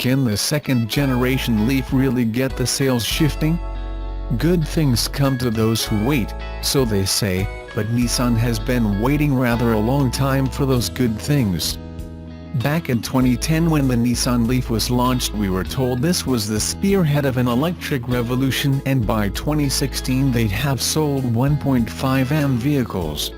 Can the second-generation Leaf really get the sales shifting? Good things come to those who wait, so they say, but Nissan has been waiting rather a long time for those good things. Back in 2010 when the Nissan Leaf was launched, we were told this was the spearhead of an electric revolution, and by 2016 they'd have sold 1.5M vehicles.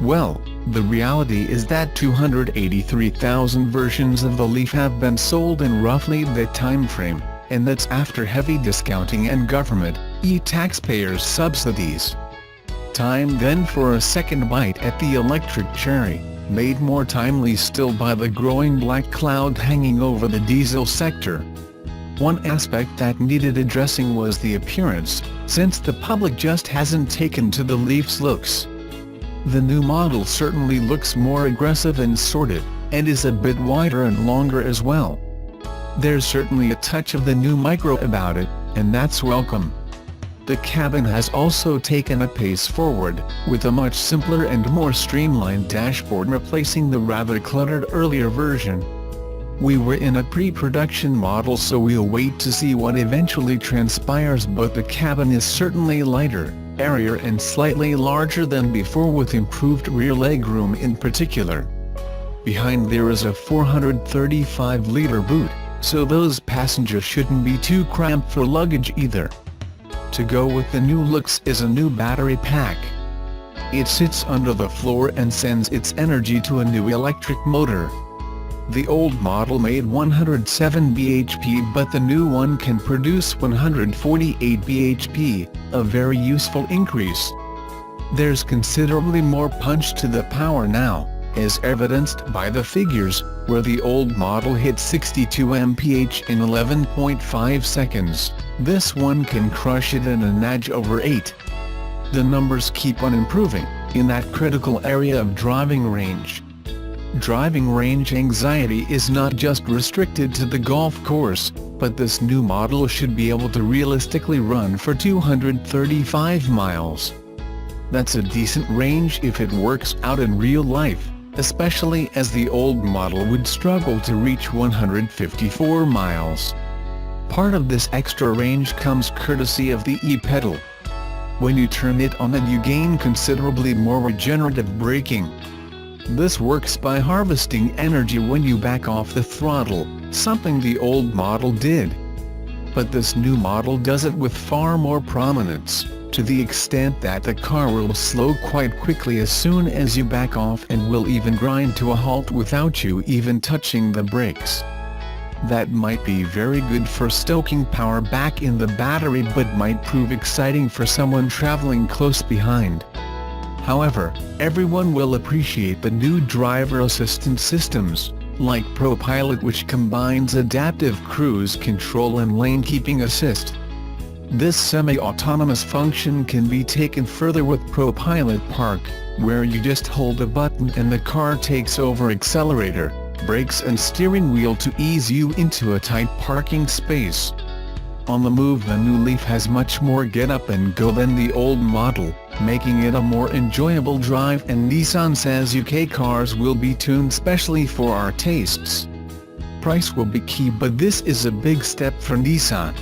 Well, the reality is that 283,000 versions of the Leaf have been sold in roughly that time frame, and that's after heavy discounting and government, taxpayers' subsidies. Time then for a second bite at the electric cherry, made more timely still by the growing black cloud hanging over the diesel sector. One aspect that needed addressing was the appearance, since the public just hasn't taken to the Leaf's looks. The new model certainly looks more aggressive and sorted, and is a bit wider and longer as well. There's certainly a touch of the new Micro about it, and that's welcome. The cabin has also taken a pace forward, with a much simpler and more streamlined dashboard replacing the rather cluttered earlier version. We were in a pre-production model, so we'll wait to see what eventually transpires, but the cabin is certainly lighter, airier and slightly larger than before, with improved rear legroom in particular. Behind there is a 435-liter boot, so those passengers shouldn't be too cramped for luggage either. To go with the new looks is a new battery pack. It sits under the floor and sends its energy to a new electric motor. The old model made 107 bhp, but the new one can produce 148 bhp, a very useful increase. There's considerably more punch to the power now, as evidenced by the figures, where the old model hit 62 mph in 11.5 seconds, this one can crush it in a nudge over 8. The numbers keep on improving, in that critical area of driving range. Driving range anxiety is not just restricted to the golf course, but this new model should be able to realistically run for 235 miles. That's a decent range if it works out in real life, especially as the old model would struggle to reach 154 miles. Part of this extra range comes courtesy of the e-pedal. When you turn it on, you gain considerably more regenerative braking. This works by harvesting energy when you back off the throttle, something the old model did. But this new model does it with far more prominence, to the extent that the car will slow quite quickly as soon as you back off, and will even grind to a halt without you even touching the brakes. That might be very good for stoking power back in the battery, but might prove exciting for someone traveling close behind. However, everyone will appreciate the new driver assistance systems, like ProPilot, which combines adaptive cruise control and lane keeping assist. This semi-autonomous function can be taken further with ProPilot Park, where you just hold a button and the car takes over accelerator, brakes and steering wheel to ease you into a tight parking space. On the move, the new Leaf has much more get up and go than the old model, making it a more enjoyable drive, and Nissan says UK cars will be tuned specially for our tastes. Price will be key, but this is a big step for Nissan.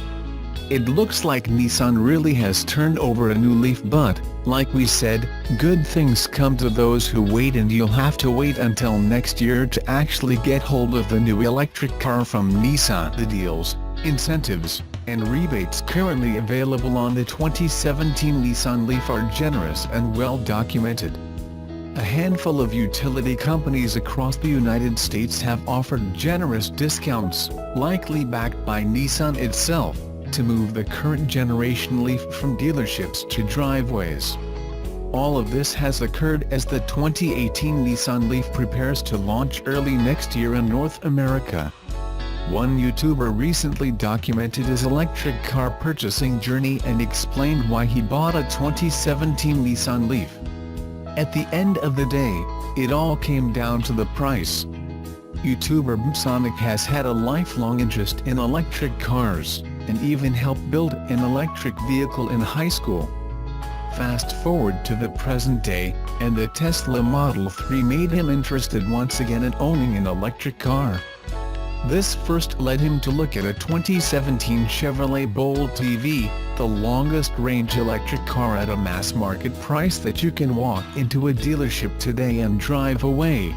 It looks like Nissan really has turned over a new leaf, but, like we said, good things come to those who wait, and you'll have to wait until next year to actually get hold of the new electric car from Nissan. The deals, incentives, and rebates currently available on the 2017 Nissan Leaf are generous and well documented. A handful of utility companies across the United States have offered generous discounts, likely backed by Nissan itself, to move the current generation Leaf from dealerships to driveways. All of this has occurred as the 2018 Nissan Leaf prepares to launch early next year in North America. One YouTuber recently documented his electric car purchasing journey and explained why he bought a 2017 Nissan Leaf. At the end of the day, it all came down to the price. YouTuber Sonic has had a lifelong interest in electric cars, and even helped build an electric vehicle in high school. Fast forward to the present day, and the Tesla Model 3 made him interested once again in owning an electric car. This first led him to look at a 2017 Chevrolet Bolt EV, the longest-range electric car at a mass-market price that you can walk into a dealership today and drive away.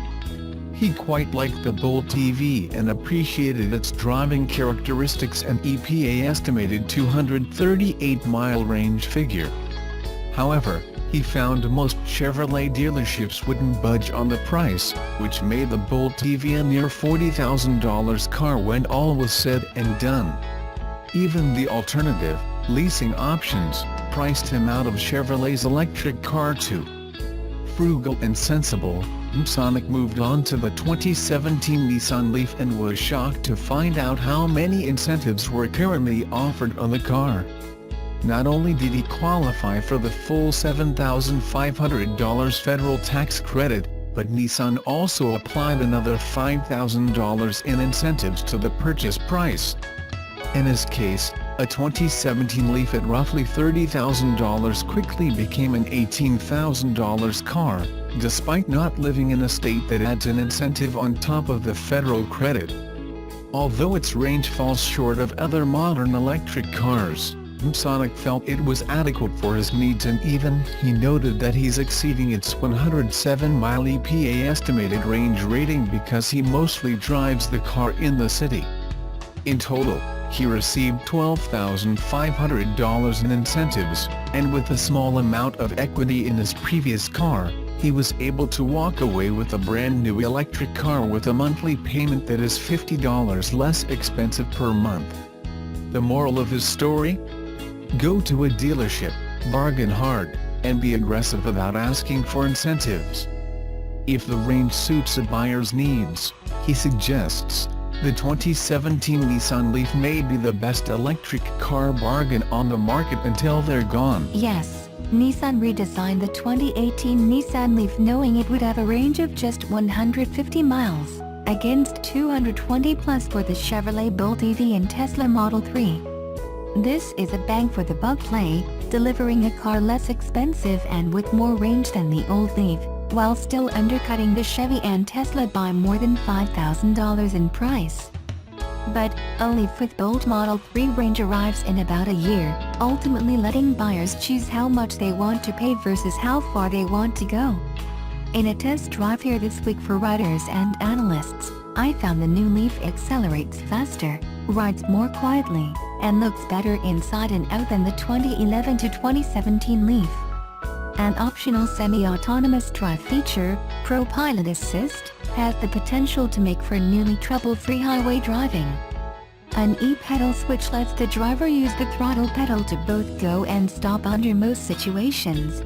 He quite liked the Bolt EV and appreciated its driving characteristics and EPA estimated 238-mile range figure. However, he found most Chevrolet dealerships wouldn't budge on the price, which made the Bolt EV a near $40,000 car when all was said and done. Even the alternative, leasing options, priced him out of Chevrolet's electric car too. Frugal and sensible, Sonic moved on to the 2017 Nissan Leaf and was shocked to find out how many incentives were currently offered on the car. Not only did he qualify for the full $7,500 federal tax credit, but Nissan also applied another $5,000 in incentives to the purchase price. In his case, a 2017 Leaf at roughly $30,000 quickly became an $18,000 car, despite not living in a state that adds an incentive on top of the federal credit. Although its range falls short of other modern electric cars, Sonic felt it was adequate for his needs, and even he noted that he's exceeding its 107-mile EPA estimated range rating because he mostly drives the car in the city. In total, he received $12,500 in incentives, and with a small amount of equity in his previous car, he was able to walk away with a brand new electric car with a monthly payment that is $50 less expensive per month. The moral of his story? Go to a dealership, bargain hard, and be aggressive about asking for incentives. If the range suits a buyer's needs, he suggests, the 2017 Nissan Leaf may be the best electric car bargain on the market until they're gone. Yes, Nissan redesigned the 2018 Nissan Leaf knowing it would have a range of just 150 miles, against 220 plus for the Chevrolet Bolt EV and Tesla Model 3. This is a bang for the buck play, delivering a car less expensive and with more range than the old Leaf, while still undercutting the Chevy and Tesla by more than $5,000 in price. But a Leaf with Bolt Model 3 range arrives in about a year, ultimately letting buyers choose how much they want to pay versus how far they want to go. In a test drive here this week for riders and analysts, I found the new Leaf accelerates faster, rides more quietly, and looks better inside and out than the 2011 to 2017 Leaf. An optional semi-autonomous drive feature, Pro Pilot Assist, has the potential to make for nearly trouble-free highway driving. An e-pedal switch lets the driver use the throttle pedal to both go and stop under most situations.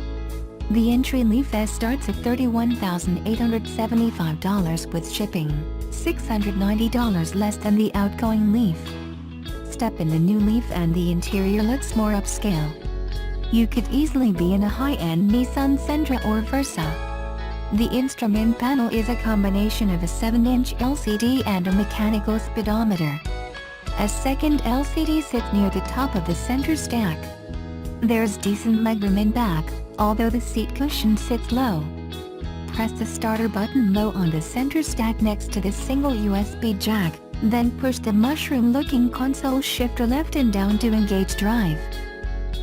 The entry Leaf S starts at $31,875 with shipping, $690 less than the outgoing Leaf. Step in the new Leaf and the interior looks more upscale. You could easily be in a high-end Nissan Sentra or Versa. The instrument panel is a combination of a 7-inch LCD and a mechanical speedometer. A second LCD sits near the top of the center stack. There's decent legroom in back, although the seat cushion sits low. Press the starter button low on the center stack next to the single USB jack, then push the mushroom-looking console shifter left and down to engage drive.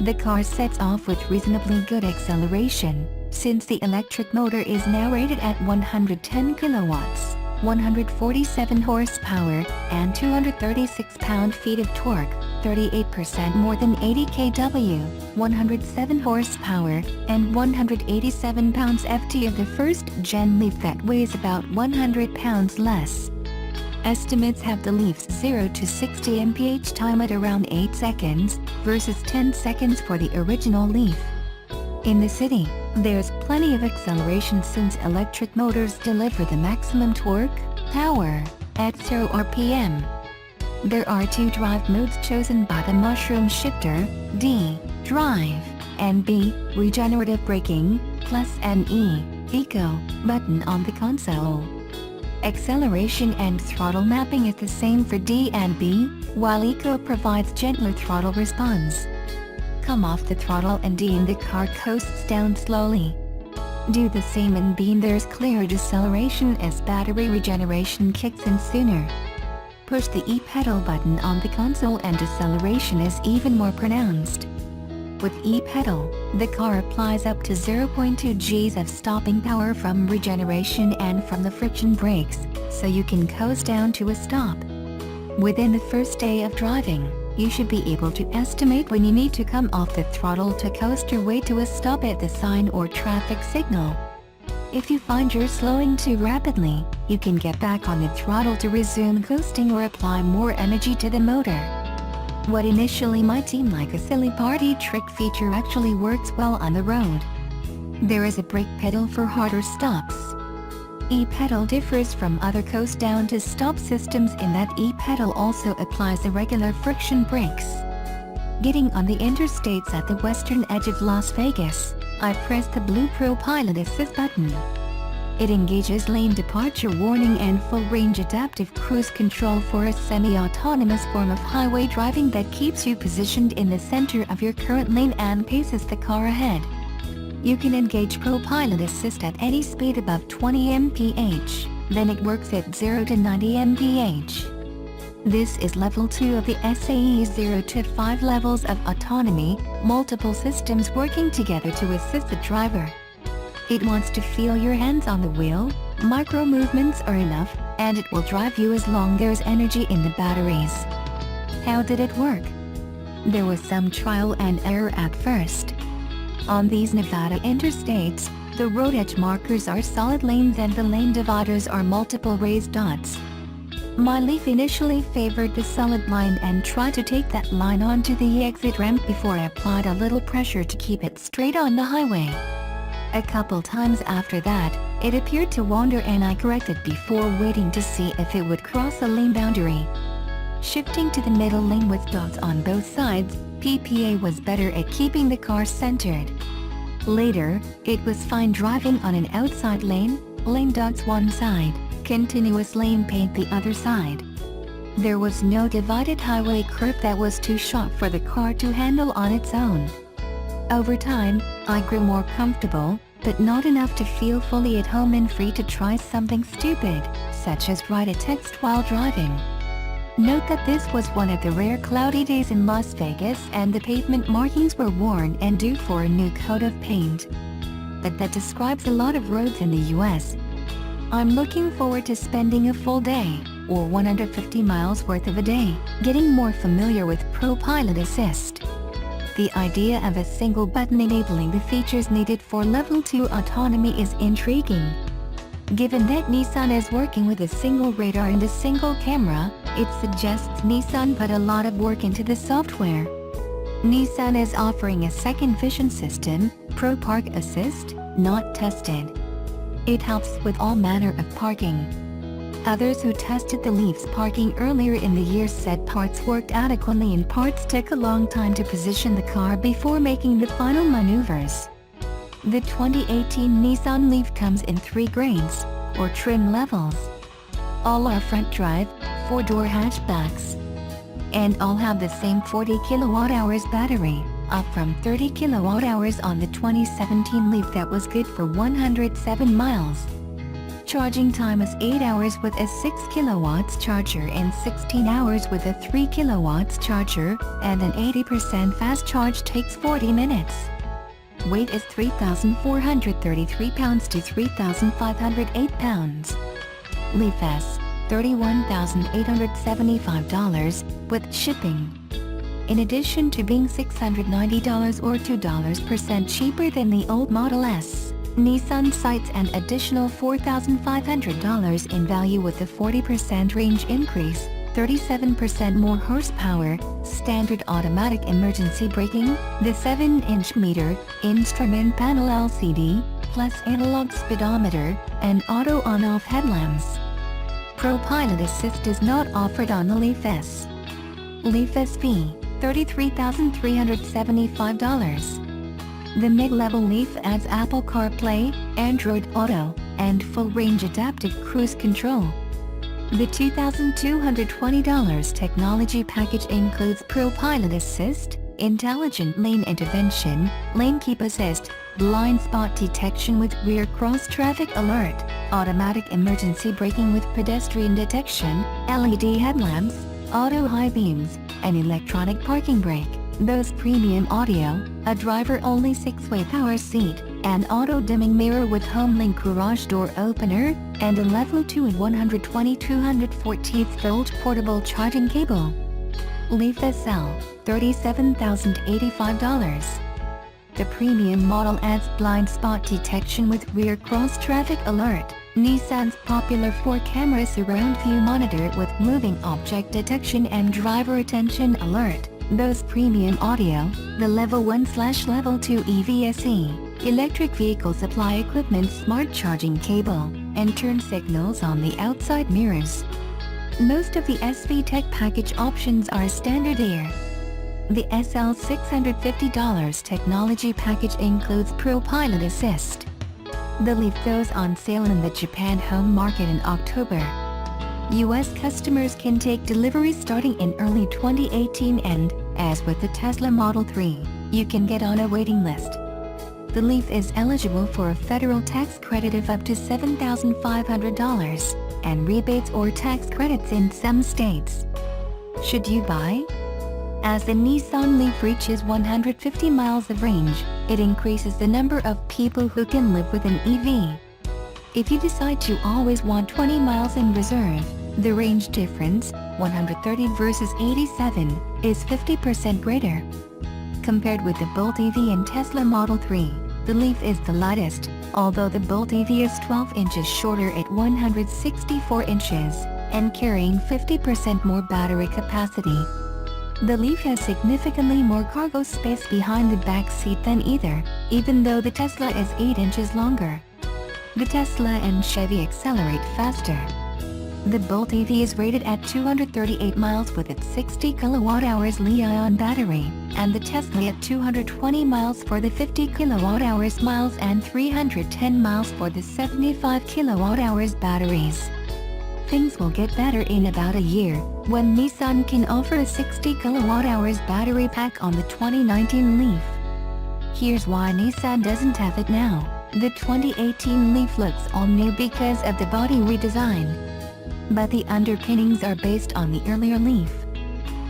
The car sets off with reasonably good acceleration, since the electric motor is now rated at 110 kilowatts, 147 horsepower, and 236 pound-feet of torque, 38% more than 80 kW, 107 horsepower, and 187 pounds-ft of the first-gen Leaf that weighs about 100 pounds less. Estimates have the Leaf's 0 to 60 mph time at around 8 seconds, versus 10 seconds for the original Leaf. In the city, there's plenty of acceleration since electric motors deliver the maximum torque, power, at 0 RPM. There are 2 drive modes chosen by the mushroom shifter, D, Drive, and B, Regenerative Braking, plus an E, Eco, button on the console. Acceleration and throttle mapping is the same for D and B, while Eco provides gentler throttle response. Come off the throttle and D and the car coasts down slowly. Do the same in B and there's clear deceleration as battery regeneration kicks in sooner. push the e-pedal button on the console and deceleration is even more pronounced. With e-pedal, the car applies up to 0.2 Gs of stopping power from regeneration and from the friction brakes, so you can coast down to a stop. Within the first day of driving, you should be able to estimate when you need to come off the throttle to coast your way to a stop at the sign or traffic signal. If you find you're slowing too rapidly, you can get back on the throttle to resume coasting or apply more energy to the motor. What initially might seem like a silly party trick feature actually works well on the road. There is a brake pedal for harder stops. E-pedal differs from other coast down to stop systems in that e-pedal also applies the regular friction brakes. Getting on the interstates at the western edge of Las Vegas, I pressed the blue Pro Pilot Assist button. It engages lane departure warning and full range adaptive cruise control for a semi-autonomous form of highway driving that keeps you positioned in the center of your current lane and paces the car ahead. You can engage Pro Pilot Assist at any speed above 20 mph, then it works at 0 to 90 mph. This is level 2 of the SAE 0 to 5 levels of autonomy, multiple systems working together to assist the driver. It wants to feel your hands on the wheel, micro movements are enough, and it will drive you as long there's energy in the batteries. How did it work? There was some trial and error at first. On these Nevada interstates, the road edge markers are solid lanes and the lane dividers are multiple raised dots. My Leaf initially favored the solid line and tried to take that line onto the exit ramp before I applied a little pressure to keep it straight on the highway. A couple times after that, it appeared to wander and I corrected before waiting to see if it would cross a lane boundary. Shifting to the middle lane with dots on both sides, PPA was better at keeping the car centered. Later, it was fine driving on an outside lane, lane dots one side, continuous lane paint the other side. There was no divided highway curb that was too sharp for the car to handle on its own. Over time, I grew more comfortable, but not enough to feel fully at home and free to try something stupid, such as write a text while driving. Note that this was one of the rare cloudy days in Las Vegas and the pavement markings were worn and due for a new coat of paint. But that describes a lot of roads in the US. I'm looking forward to spending a full day, or 150 miles worth of a day, getting more familiar with Pro Pilot Assist. The idea of a single button enabling the features needed for Level 2 autonomy is intriguing. Given that Nissan is working with a single radar and a single camera, it suggests Nissan put a lot of work into the software. Nissan is offering a second vision system, Pro Park Assist, not tested. It helps with all manner of parking. Others who tested the Leaf's parking earlier in the year said parts worked adequately and parts took a long time to position the car before making the final maneuvers. The 2018 Nissan Leaf comes in 3 grades, or trim levels. All are front drive, 4-door hatchbacks. And all have the same 40 kWh battery, up from 30 kWh on the 2017 Leaf that was good for 107 miles. Charging time is 8 hours with a 6 kW charger and 16 hours with a 3 kW charger, and an 80% fast charge takes 40 minutes. Weight is 3,433 pounds to 3,508 pounds. Leaf S, $31,875, with shipping. In addition to being $690 or $2% cheaper than the old Model S, Nissan cites an additional $4,500 in value with a 40% range increase, 37% more horsepower, standard automatic emergency braking, the 7-inch meter, instrument panel LCD, plus analog speedometer, and auto on-off headlamps. Pro Pilot Assist is not offered on the Leaf S. Leaf SV, $33,375. The mid-level Leaf adds Apple CarPlay, Android Auto, and full-range adaptive cruise control. The $2,220 technology package includes Pro Pilot Assist, Intelligent Lane Intervention, Lane Keep Assist, Blind Spot Detection with Rear Cross Traffic Alert, automatic emergency braking with pedestrian detection, LED headlamps, auto high beams, and electronic parking brake, Bose premium audio, a driver-only 6-way power seat, an auto-dimming mirror with home-link garage door opener, and a level 2 and 120/214 volt portable charging cable. Leaf SL, $37,085. The premium model adds blind spot detection with rear cross-traffic alert, Nissan's popular 4-camera surround view monitor with moving object detection and driver attention alert, Bose premium audio, the Level 1/Level 2 EVSE, electric vehicle supply equipment smart charging cable, and turn signals on the outside mirrors. Most of the SV Tech package options are standard here. The SL $650 technology package includes Pro Pilot Assist. The Leaf goes on sale in the Japan home market in October. US customers can take delivery starting in early 2018 and, as with the Tesla Model 3, you can get on a waiting list. The Leaf is eligible for a federal tax credit of up to $7,500, and rebates or tax credits in some states. Should you buy? As the Nissan Leaf reaches 150 miles of range, it increases the number of people who can live with an EV. If you decide to always want 20 miles in reserve, the range difference, 130 versus 87, is 50% greater. Compared with the Bolt EV and Tesla Model 3, the Leaf is the lightest, although the Bolt EV is 12 inches shorter at 164 inches, and carrying 50% more battery capacity. The Leaf has significantly more cargo space behind the back seat than either, even though the Tesla is 8 inches longer. The Tesla and Chevy accelerate faster. The Bolt EV is rated at 238 miles with its 60 kWh Li-ion battery, and the Tesla at 220 miles for the 50 kWh miles and 310 miles for the 75 kWh batteries. Things will get better in about a year, when Nissan can offer a 60 kWh battery pack on the 2019 Leaf. Here's why Nissan doesn't have it now. The 2018 Leaf looks all new because of the body redesign. But the underpinnings are based on the earlier Leaf.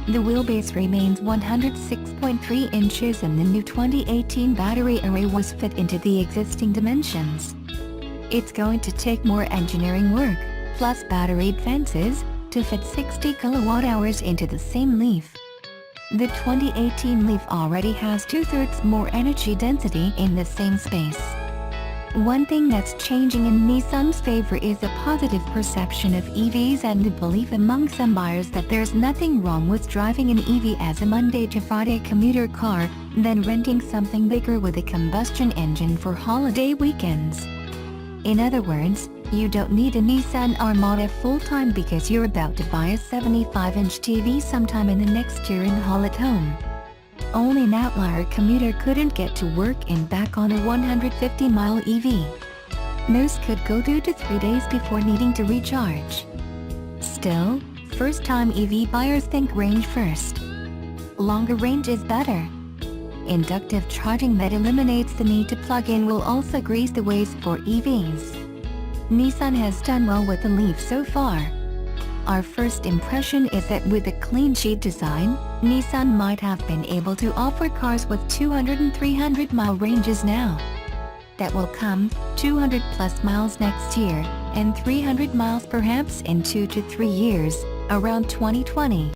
The wheelbase remains 106.3 inches and the new 2018 battery array was fit into the existing dimensions. It's going to take more engineering work, plus battery advances, to fit 60 kWh into the same Leaf. The 2018 Leaf already has 2/3 more energy density in the same space. One thing that's changing in Nissan's favor is a positive perception of EVs and the belief among some buyers that there's nothing wrong with driving an EV as a Monday to Friday commuter car, than renting something bigger with a combustion engine for holiday weekends. In other words, you don't need a Nissan Armada full-time because you're about to buy a 75-inch TV sometime in the next year and haul it home. Only an outlier commuter couldn't get to work and back on a 150-mile EV. Most could go 2 to 3 days before needing to recharge. Still, first-time EV buyers think range first. Longer range is better. Inductive charging that eliminates the need to plug in will also grease the ways for EVs. Nissan has done well with the Leaf so far. Our first impression is that with a clean sheet design, Nissan might have been able to offer cars with 200 and 300-mile ranges now. That will come 200-plus miles next year, and 300 miles perhaps in 2 to 3 years, around 2020.